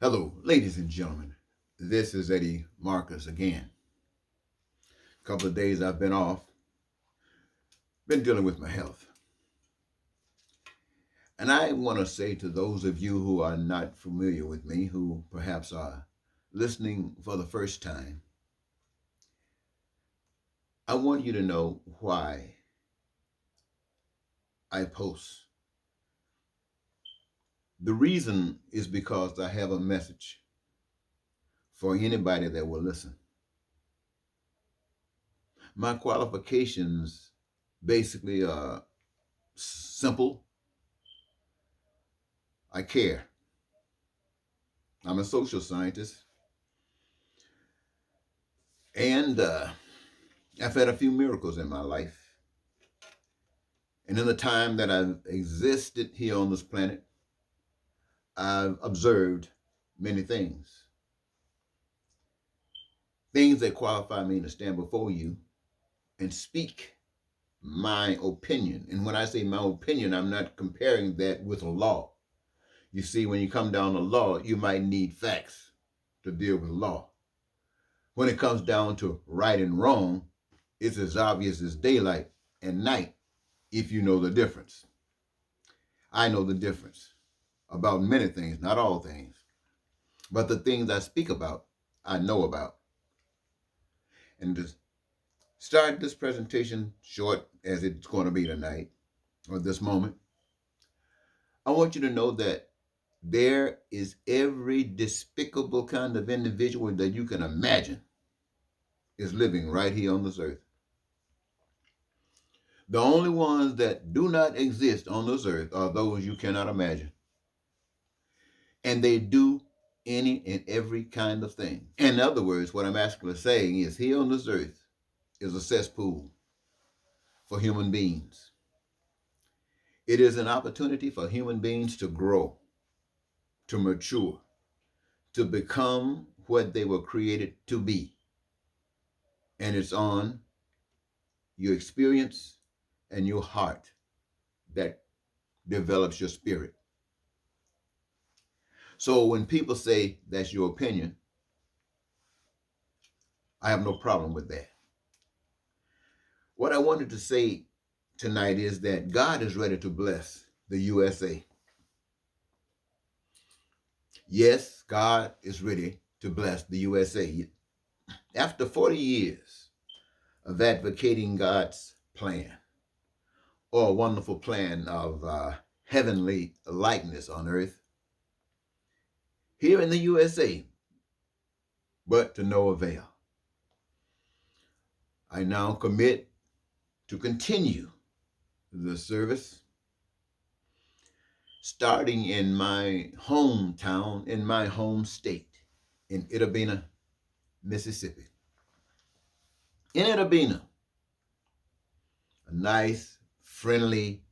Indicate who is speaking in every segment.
Speaker 1: Hello, ladies and gentlemen. This is Eddie Marcus again. A couple of days I've been off, been dealing with my health. And I want to say to those of you who are not familiar with me, who perhaps are listening for the first time, I want you to know why I post. The reason is because I have a message for anybody that will listen. My qualifications basically are simple. I care. I'm a social scientist, and I've had a few miracles in my life. And in the time that I've existed here on this planet, I've observed many things. Things that qualify me to stand before you and speak my opinion. And when I say my opinion, I'm not comparing that with a law. You see, when you come down to law, you might need facts to deal with law. When it comes down to right and wrong, it's as obvious as daylight and night if you know the difference. I know the difference about many things, not all things. But the things I speak about, I know about. And to start this presentation short as it's going to be tonight, or this moment, I want you to know that there is every despicable kind of individual that you can imagine is living right here on this earth. The only ones that do not exist on this earth are those you cannot imagine. And they do any and every kind of thing. In other words, what I'm actually saying is here on this earth is a cesspool for human beings. It is an opportunity for human beings to grow, to mature, to become what they were created to be. And it's on your experience and your heart that develops your spirit. So when people say that's your opinion, I have no problem with that. What I wanted to say tonight is that God is ready to bless the USA. Yes, God is ready to bless the USA. After 40 years of advocating God's plan, or a wonderful plan of heavenly likeness on earth, here in the USA, but to no avail. I now commit to continue the service, starting in my hometown, in my home state, in ITTA, Mississippi. In ITTA, a nice, friendly,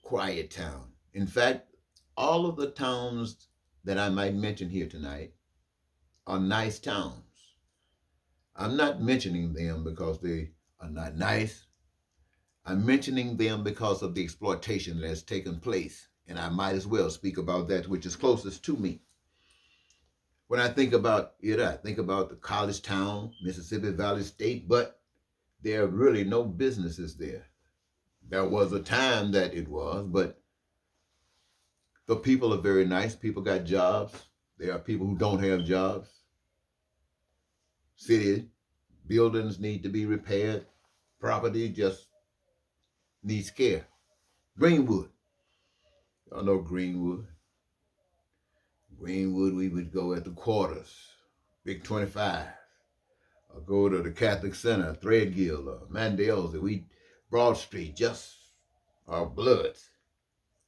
Speaker 1: quiet town. In fact, all of the towns that I might mention here tonight are nice towns. I'm not mentioning them because they are not nice. I'm mentioning them because of the exploitation that has taken place. And I might as well speak about that which is closest to me. When I think about it, I think about the college town, Mississippi Valley State, but there are really no businesses there. There was a time that it was, but the people are very nice. People got jobs. There are people who don't have jobs. City buildings need to be repaired. Property just needs care. Greenwood. Y'all know Greenwood. Greenwood, we would go at the quarters, Big 25, or go to the Catholic Center, Threadgill, or Mandela's, we Broad Street, just our bloods.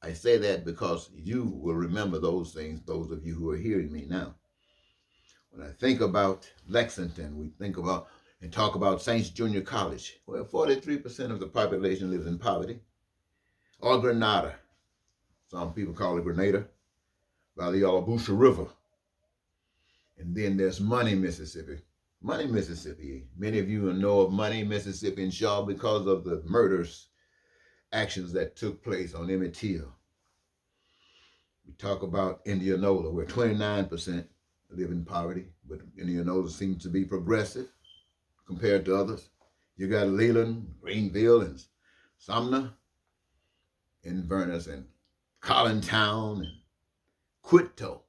Speaker 1: I say that because you will remember those things, those of you who are hearing me now. When I think about Lexington, we think about and talk about Saints Junior College, where 43% of the population lives in poverty. Or Grenada, some people call it Grenada, by the Yallabusha River. And then there's Money, Mississippi. Money, Mississippi. Many of you know of Money, Mississippi and Shaw because of the murders, actions that took place on Emmett Till. We talk about Indianola, where 29% live in poverty, but Indianola seems to be progressive compared to others. You got Leland, Greenville, and Sumner, Inverness, and Collintown, and Quito,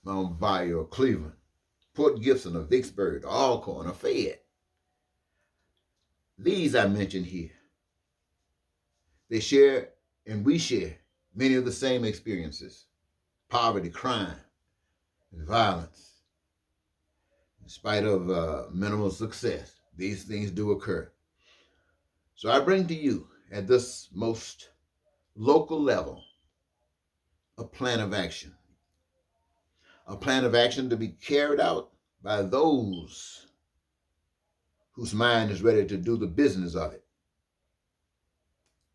Speaker 1: Mount BAYOU, Cleveland, Port Gibson, or Vicksburg, or ALCORN, or Fayette. These I mentioned here. They share, and we share, many of the same experiences: poverty, crime, and violence. In spite of minimal success, these things do occur. So I bring to you, at this most local level, a plan of action. A plan of action to be carried out by those whose mind is ready to do the business of it.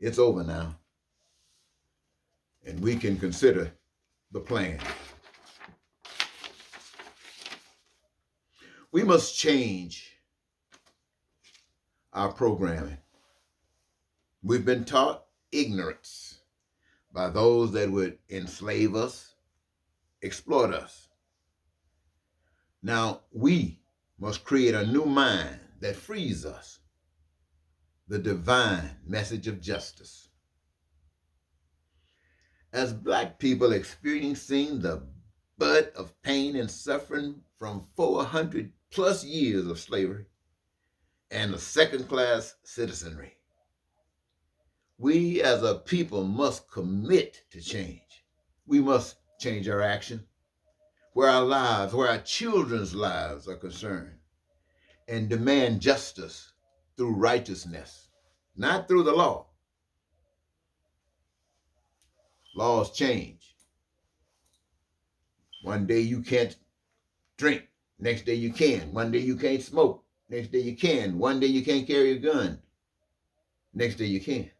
Speaker 1: It's over now, and we can consider the plan. We must change our programming. We've been taught ignorance by those that would enslave us, exploit us. Now we must create a new mind that frees us, the divine message of justice. As Black people experiencing the bud of pain and suffering from 400 plus years of slavery and a second-class citizenry, we as a people must commit to change. We must change our action where our lives, where our children's lives are concerned, and demand justice through righteousness, not through the law. Laws change. One day you can't drink, next day you can. One day you can't smoke, next day you can. One day you can't carry a gun, next day you can.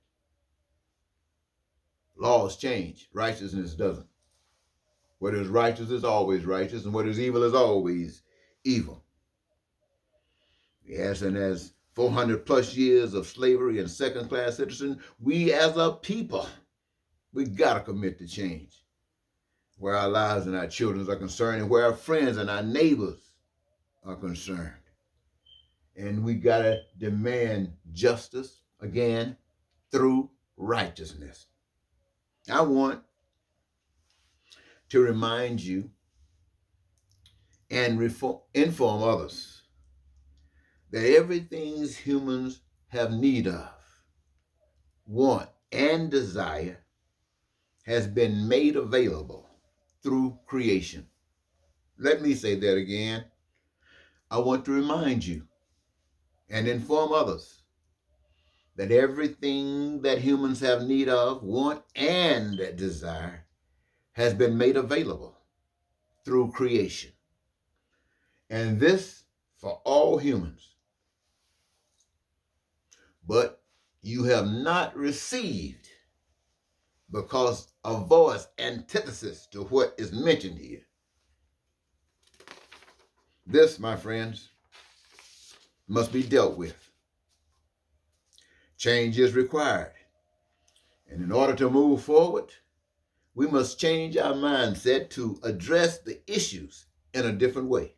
Speaker 1: Laws change, righteousness doesn't. What is righteous is always righteous, and what is evil is always evil. Yes, and as 400 plus years of slavery and second-class citizen, we as a people, we gotta commit to change where our lives and our children are concerned, and where our friends and our neighbors are concerned. And we gotta demand justice, again, through righteousness. I want to remind you and inform others that everything humans have need of, want, and desire has been made available through creation. Let me say that again. I want to remind you and inform others that everything that humans have need of, want, and desire has been made available through creation. And this for all humans. But you have not received because a voice antithesis to what is mentioned here. This, my friends, must be dealt with. Change is required. And in order to move forward, we must change our mindset to address the issues in a different way.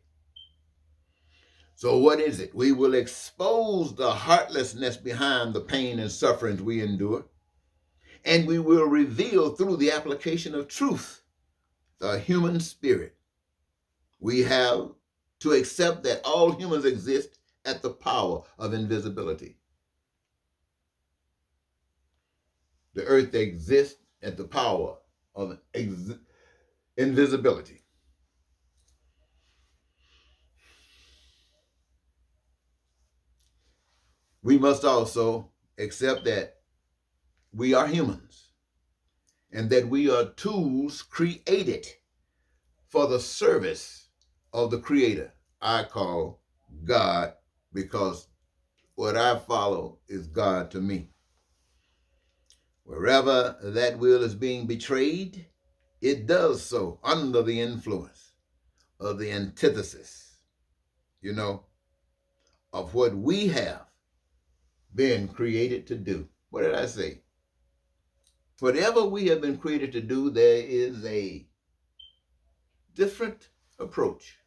Speaker 1: So what is it? We will expose the heartlessness behind the pain and sufferings we endure, and we will reveal through the application of truth the human spirit. We have to accept that all humans exist at the power of invisibility. The earth exists at the power of invisibility. We must also accept that we are humans and that we are tools created for the service of the Creator. I call God, because what I follow is God to me. Wherever that will is being betrayed, it does so under the influence of the antithesis, of what we have been created to do. What did I say? Whatever we have been created to do, there is a different approach,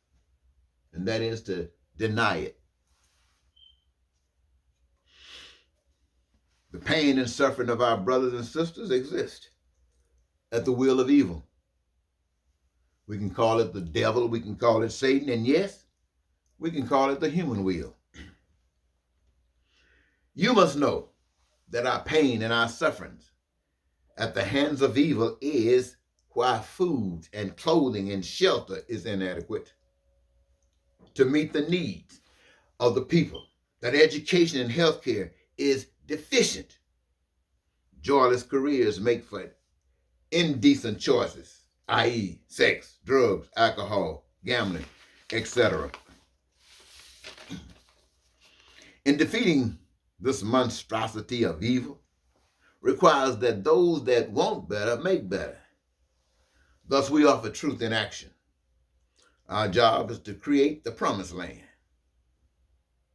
Speaker 1: and that is to deny it. The pain and suffering of our brothers and sisters exist at the will of evil. We can call it the devil, we can call it Satan, and yes, we can call it the human will. You must know that our pain and our sufferings at the hands of evil is why food and clothing and shelter is inadequate to meet the needs of the people, that education and health care is deficient. Joyless careers make for indecent choices, i.e., sex, drugs, alcohol, gambling, etc. In defeating this monstrosity of evil requires that those that want better make better. Thus, we offer truth in action. Our job is to create the promised land.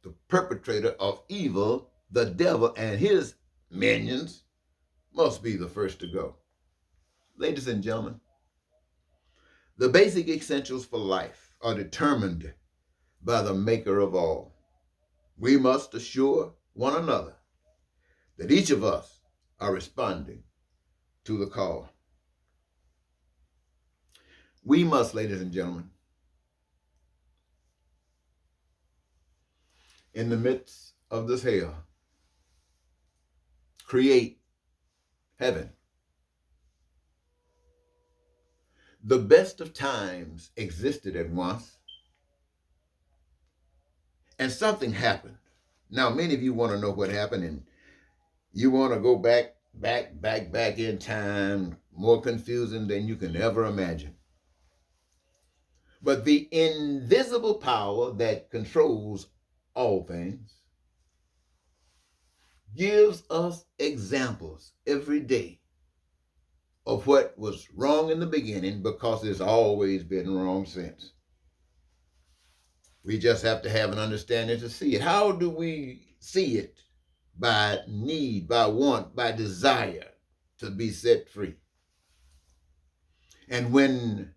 Speaker 1: The perpetrator of evil, the devil, and his minions must be the first to go. Ladies and gentlemen, the basic essentials for life are determined by the maker of all. We must assure one another that each of us are responding to the call. We must, ladies and gentlemen, in the midst of this hell, create heaven. The best of times existed at once, and something happened. Now, many of you want to know what happened, and you want to go back in time, more confusing than you can ever imagine. But the invisible power that controls all things gives us examples every day of what was wrong in the beginning, because it's always been wrong since. We just have to have an understanding to see it. How do we see it? By need, by want, by desire to be set free. And when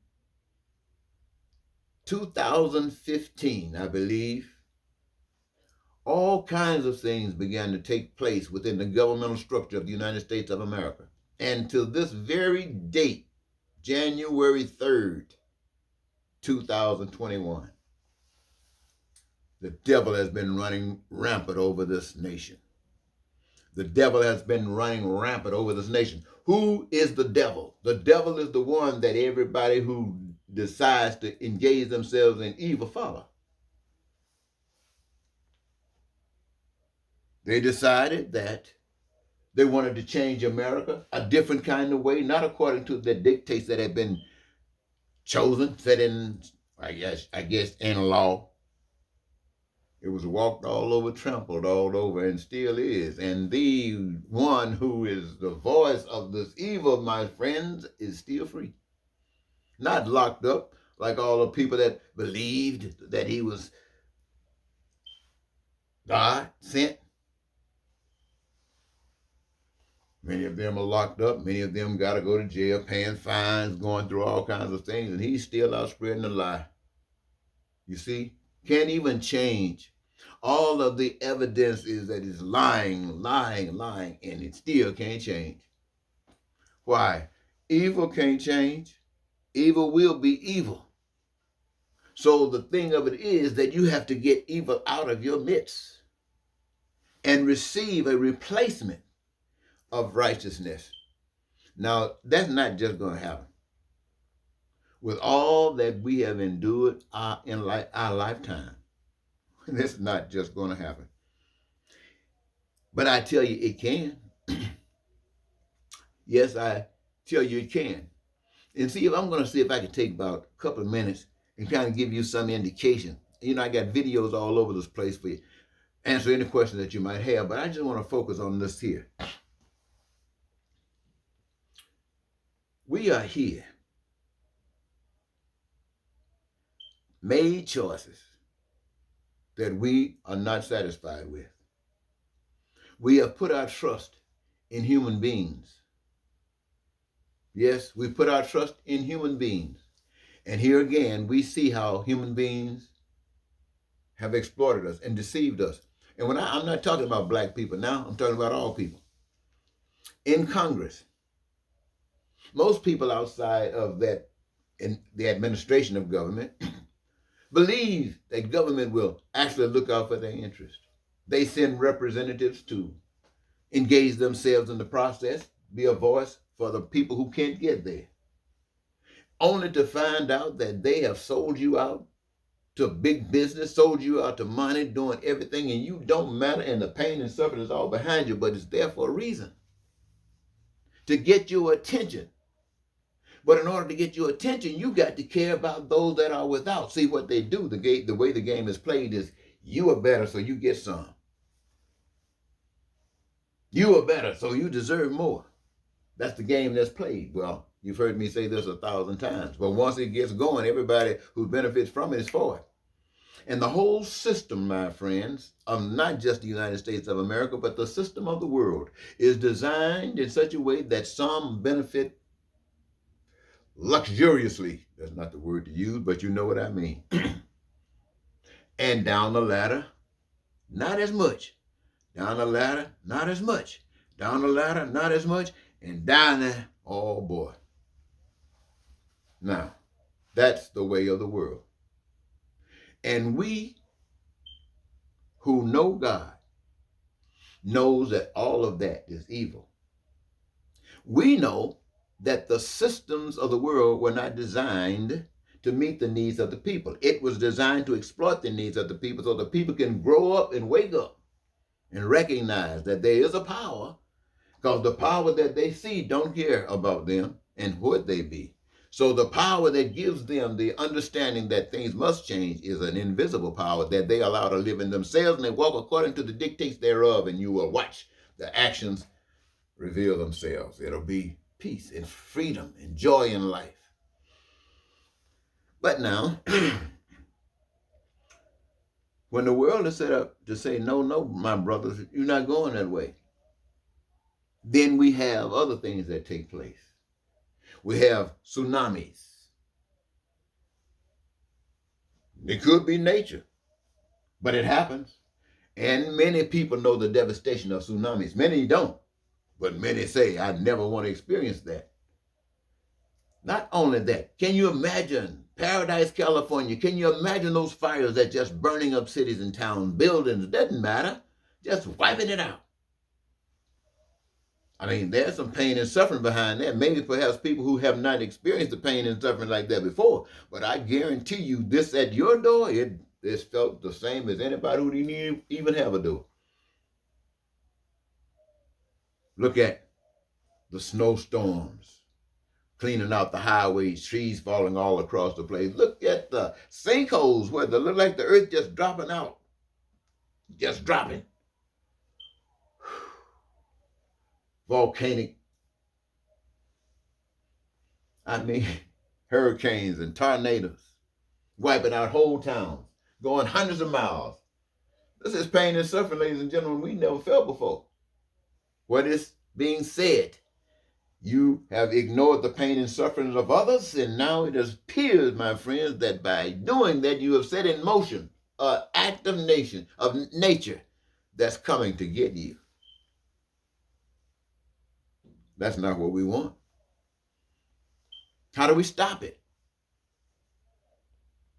Speaker 1: 2015, I believe, all kinds of things began to take place within the governmental structure of the United States of America. And to this very date, January 3rd, 2021, the devil has been running rampant over this nation. The devil has been running rampant over this nation. Who is the devil? The devil is the one that everybody who decides to engage themselves in evil follow. They decided that they wanted to change America a different kind of way, not according to the dictates that had been chosen, set in, I guess, in law. It was walked all over, trampled all over, and still is. And the one who is the voice of this evil, my friends, is still free. Not locked up like all the people that believed that he was God sent. Many of them are locked up. Many of them got to go to jail, paying fines, going through all kinds of things, and he's still out spreading the lie. You see? Can't even change. All of the evidence is that he's lying, and it still can't change. Why? Evil can't change. Evil will be evil. So the thing of it is that you have to get evil out of your midst and receive a replacement of righteousness. Now, that's not just going to happen. With all that we have endured in our lifetime, that's not just going to happen. But I tell you, it can. Yes, I tell you it can. And see, if I'm going to see if I can take about a couple of minutes and kind of give you some indication. You know, I got videos all over this place for you. Answer any questions that you might have, but I just want to focus on this here. We are here, made choices that we are not satisfied with. We have put our trust in human beings, Yes, we put our trust in human beings. And here again, we see how human beings have exploited us and deceived us. And I'm not talking about black people now, I'm talking about all people. In Congress, most people outside of that, in the administration of government, believe that government will actually look out for their interest. They send representatives to engage themselves in the process, be a voice for the people who can't get there, only to find out that they have sold you out to big business, sold you out to money, doing everything, and you don't matter, and the pain and suffering is all behind you, but it's there for a reason, to get your attention. But in order to get your attention, you got to care about those that are without. See what they do, the way the game is played is, you are better, so you get some. You are better, so you deserve more. That's the game that's played. Well, you've heard me say this 1,000 times, but once it gets going, everybody who benefits from it is for it. And the whole system, my friends, of not just the United States of America, but the system of the world, is designed in such a way that some benefit luxuriously. That's not the word to use, but you know what I mean. And down the ladder, not as much. Down the ladder, not as much. Down the ladder, not as much. And down there, oh boy. Now, that's the way of the world. And we who know God knows that all of that is evil. We know that the systems of the world were not designed to meet the needs of the people. It was designed to exploit the needs of the people so the people can grow up and wake up and recognize that there is a power, because the power that they see don't care about them and what they be. So the power that gives them the understanding that things must change is an invisible power that they allow to live in themselves, and they walk according to the dictates thereof, and you will watch the actions reveal themselves. It'll be peace and freedom and joy in life. But now, when the world is set up to say, no, no, my brothers, you're not going that way, then we have other things that take place. We have tsunamis. It could be nature, but it happens. And many people know the devastation of tsunamis. Many don't, but many say, I never want to experience that. Not only that, can you imagine Paradise, California? Can you imagine those fires that just burning up cities and towns, buildings? It doesn't matter, just wiping it out. I mean, there's some pain and suffering behind that. Maybe perhaps people who have not experienced the pain and suffering like that before. But I guarantee you, this at your door, it's felt the same as anybody who didn't even have a door. Look at the snowstorms, cleaning out the highways, trees falling all across the place. Look at the sinkholes where they look like the earth just dropping out. Just dropping. Volcanic, hurricanes and tornadoes, wiping out whole towns, going hundreds of miles. This is pain and suffering, ladies and gentlemen, we never felt before. What is being said? You have ignored the pain and suffering of others, and now it appears, my friends, that by doing that, you have set in motion an act of nature that's coming to get you. That's not what we want. How do we stop it?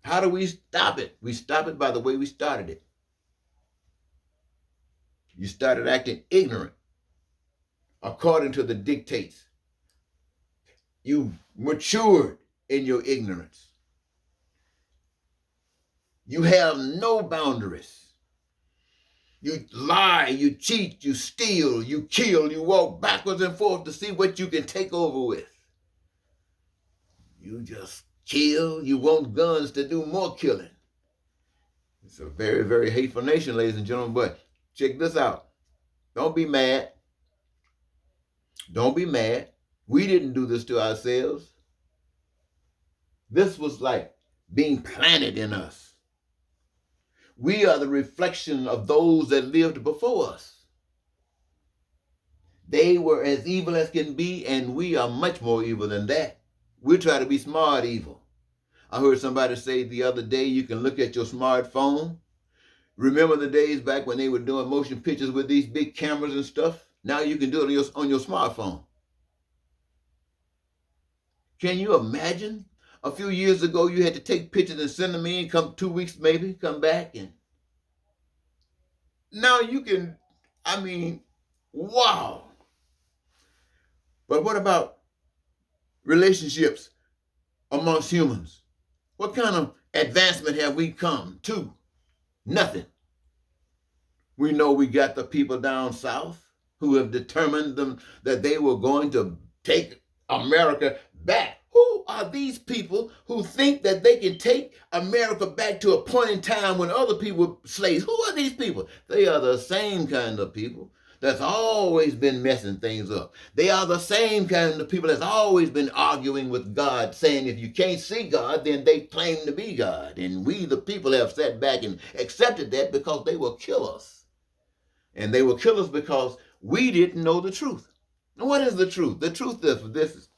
Speaker 1: How do we stop it? We stop it by the way we started it. You started acting ignorant according to the dictates. You matured in your ignorance. You have no boundaries. You lie, you cheat, you steal, you kill, you walk backwards and forth to see what you can take over with. You just kill, you want guns to do more killing. It's a very, very hateful nation, ladies and gentlemen, but check this out. Don't be mad. Don't be mad. We didn't do this to ourselves. This was like being planted in us. We are the reflection of those that lived before us. They were as evil as can be, and we are much more evil than that. We try to be smart evil. I heard somebody say the other day, you can look at your smartphone. Remember the days back when they were doing motion pictures with these big cameras and stuff? Now you can do it on your smartphone. Can you imagine? A few years ago, you had to take pictures and send them in, come 2 weeks maybe, come back. And now you can, I mean, wow. But what about relationships amongst humans? What kind of advancement have we come to? Nothing. We know we got the people down south who have determined that they were going to take America back. Who are these people who think that they can take America back to a point in time when other people were slaves? Who are these people? They are the same kind of people that's always been messing things up. They are the same kind of people that's always been arguing with God, saying if you can't see God, then they claim to be God. And we, the people, have sat back and accepted that because they will kill us. And they will kill us because we didn't know the truth. And what is the truth? The truth of this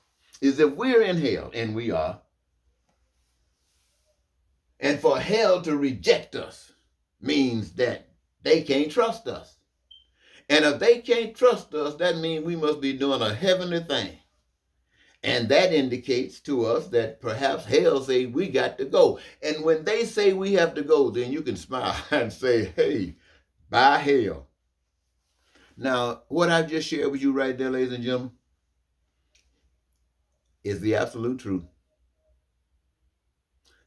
Speaker 1: is that we're in hell, and we are. And for hell to reject us means that they can't trust us. And if they can't trust us, that means we must be doing a heavenly thing. And that indicates to us that perhaps hell say we got to go. And when they say we have to go, then you can smile and say, hey, bye hell. Now, what I just shared with you right there, ladies and gentlemen, is the absolute truth.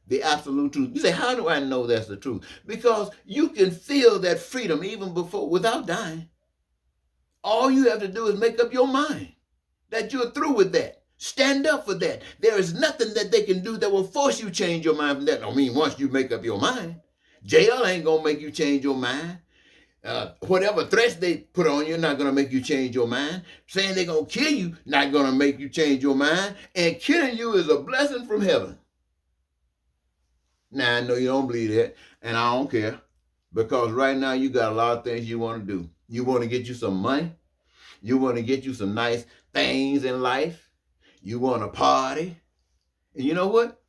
Speaker 1: The absolute truth. You say, how do I know that's the truth? Because you can feel that freedom even before, without dying. All you have to do is make up your mind that you're through with that. Stand up for that. There is nothing that they can do that will force you to change your mind from that. I mean, once you make up your mind, jail ain't going to make you change your mind. Whatever threats they put on you, not going to make you change your mind. Saying they're going to kill you, not going to make you change your mind. And killing you is a blessing from heaven. Now, I know you don't believe that, and I don't care. Because right now, you got a lot of things you want to do. You want to get you some money. You want to get you some nice things in life. You want to party. And you know what?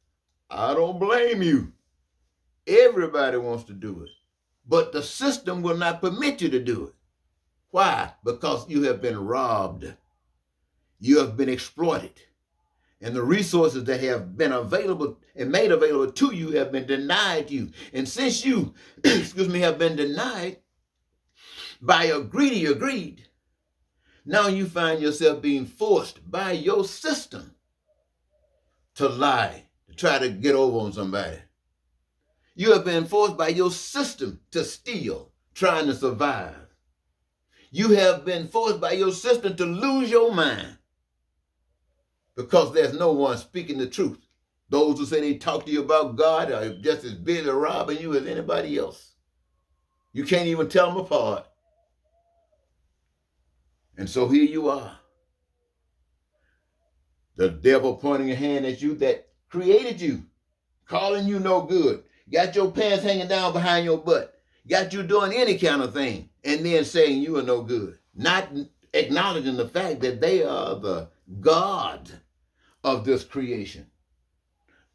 Speaker 1: I don't blame you. Everybody wants to do it. But the system will not permit you to do it. Why? Because you have been robbed. You have been exploited. And the resources that have been available and made available to you have been denied you. And since you, have been denied by your greedy greed, now you find yourself being forced by your system to lie, to try to get over on somebody. You have been forced by your system to steal, trying to survive. You have been forced by your system to lose your mind because there's no one speaking the truth. Those who say they talk to you about God are just as busy robbing you as anybody else. You can't even tell them apart. And so here you are. The devil pointing a hand at you that created you, calling you no good, got your pants hanging down behind your butt, got you doing any kind of thing, and then saying you are no good, not acknowledging the fact that they are the God of this creation.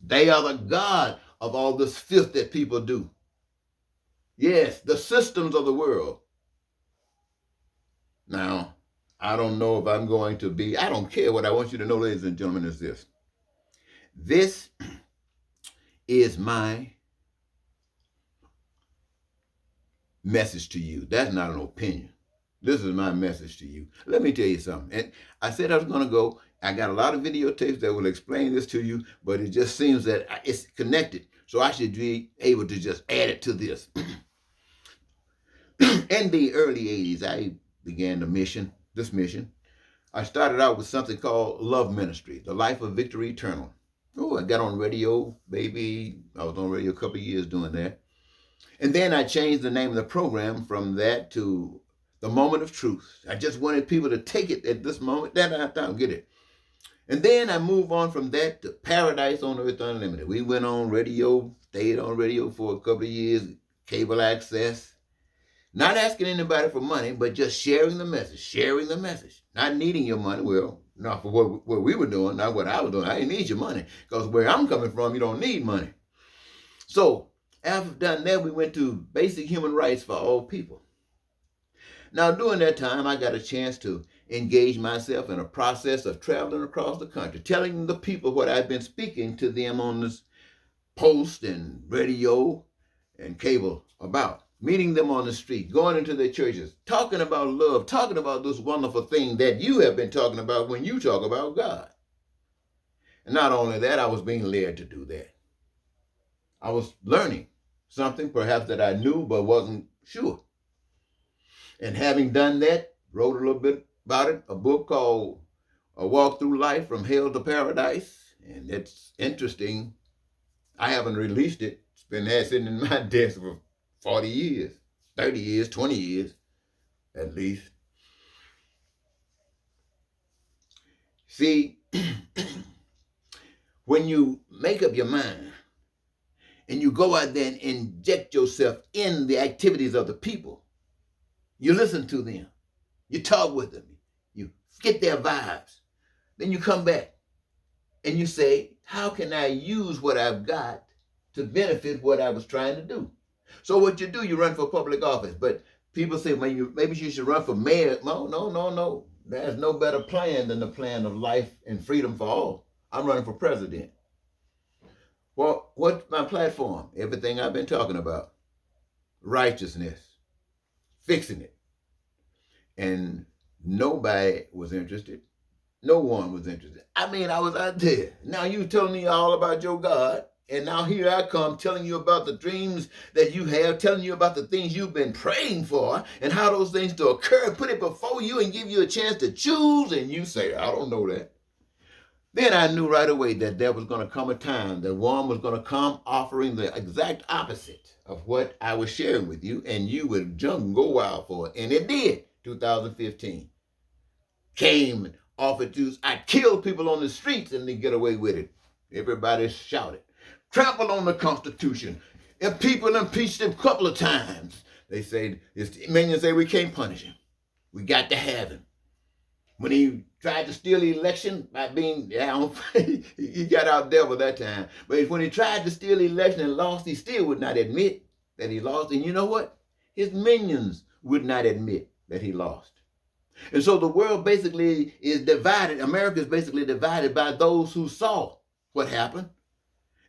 Speaker 1: They are the God of all this filth that people do. Yes, the systems of the world. Now, I don't know if I'm going to be, I don't care. What I want you to know, ladies and gentlemen, is this. This is my message to you. That's not an opinion. This is my message to you. Let me tell you something. And I said I was going to go. I got a lot of videotapes that will explain this to you, but it just seems that it's connected. So I should be able to just add it to this. In the early 80s, I began this mission. I started out with something called Love Ministry, The Life of Victory Eternal. Oh, I got on radio, baby. I was on radio a couple of years doing that. And then I changed the name of the program from that to The Moment of Truth. I just wanted people to take it at this moment. Then I thought, get it. And then I moved on from that to Paradise on Earth Unlimited. We went on radio, stayed on radio for a couple of years, cable access. Not asking anybody for money, but just sharing the message, not needing your money. Well, not for what we were doing, not what I was doing. I didn't need your money because where I'm coming from, you don't need money. So after done that, we went to basic human rights for all people. Now, during that time, I got a chance to engage myself in a process of traveling across the country, telling the people what I've been speaking to them on this post and radio and cable about, meeting them on the street, going into their churches, talking about love, talking about this wonderful thing that you have been talking about when you talk about God. And not only that, I was being led to do that. I was learning something perhaps that I knew but wasn't sure. And having done that, wrote a little bit about it, a book called A Walk Through Life from Hell to Paradise. And it's interesting. I haven't released it. It's been sitting in my desk for 40 years, 30 years, 20 years, at least. See, when you make up your mind and you go out there and inject yourself in the activities of the people, you listen to them, you talk with them, you get their vibes, then you come back and you say, how can I use what I've got to benefit what I was trying to do? So what you do, you run for public office. But people say, maybe you should run for mayor. No. There's no better plan than the plan of life and freedom for all. I'm running for president. Well, what's my platform? Everything I've been talking about. Righteousness. Fixing it. And nobody was interested. No one was interested. I mean, I was out there. Now you telling me all about your God. And now here I come telling you about the dreams that you have, telling you about the things you've been praying for and how those things to occur, put it before you and give you a chance to choose. And you say, I don't know that. Then I knew right away that there was going to come a time that one was going to come offering the exact opposite of what I was sharing with you. And you would jump and go wild for it. And it did. 2015 came and offered to, I killed people on the streets and they get away with it. Everybody shouted. Trample on the Constitution. If people impeached him a couple of times, they say, minions say we can't punish him. We got to have him. When he tried to steal the election by being, he got out devil that time. But when he tried to steal the election and lost, he still would not admit that he lost. And you know what? His minions would not admit that he lost. And so the world basically is divided. America is basically divided by those who saw what happened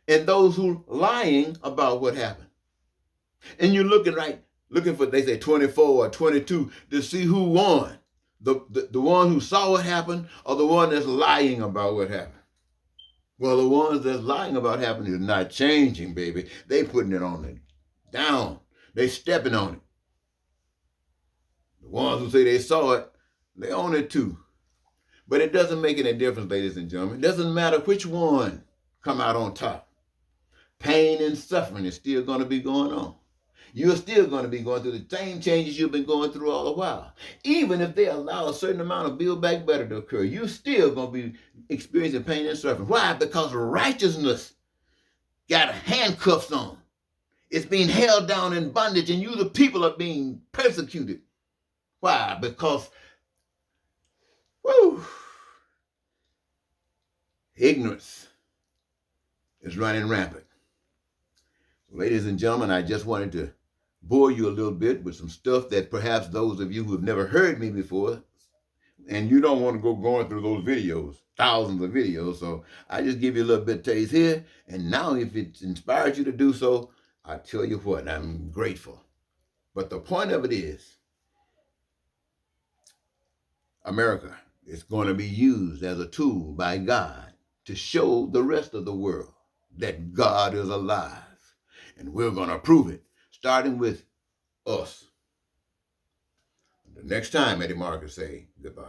Speaker 1: and those who lying about what happened. And you're looking for, they say 24 or 22 to see who won. The one who saw what happened or the one that's lying about what happened. Well, the ones that's lying about what happened is not changing, baby. They putting it on it down. They stepping on it. The ones who say they saw it, they own it too. But it doesn't make any difference, ladies and gentlemen. It doesn't matter which one come out on top. Pain and suffering is still going to be going on. You're still going to be going through the same changes you've been going through all the while. Even if they allow a certain amount of Build Back Better to occur, you're still going to be experiencing pain and suffering. Why? Because righteousness got handcuffs on. It's being held down in bondage, and you, the people, are being persecuted. Why? Because ignorance is running rampant. Ladies and gentlemen, I just wanted to bore you a little bit with some stuff that perhaps those of you who have never heard me before, and you don't want to go going through those videos, thousands of videos, so I just give you a little bit of taste here, and now if it inspires you to do so, I tell you what, I'm grateful. But the point of it is, America is going to be used as a tool by God to show the rest of the world that God is alive. And we're going to prove it, starting with us. The next time, Eddie Marcus say goodbye.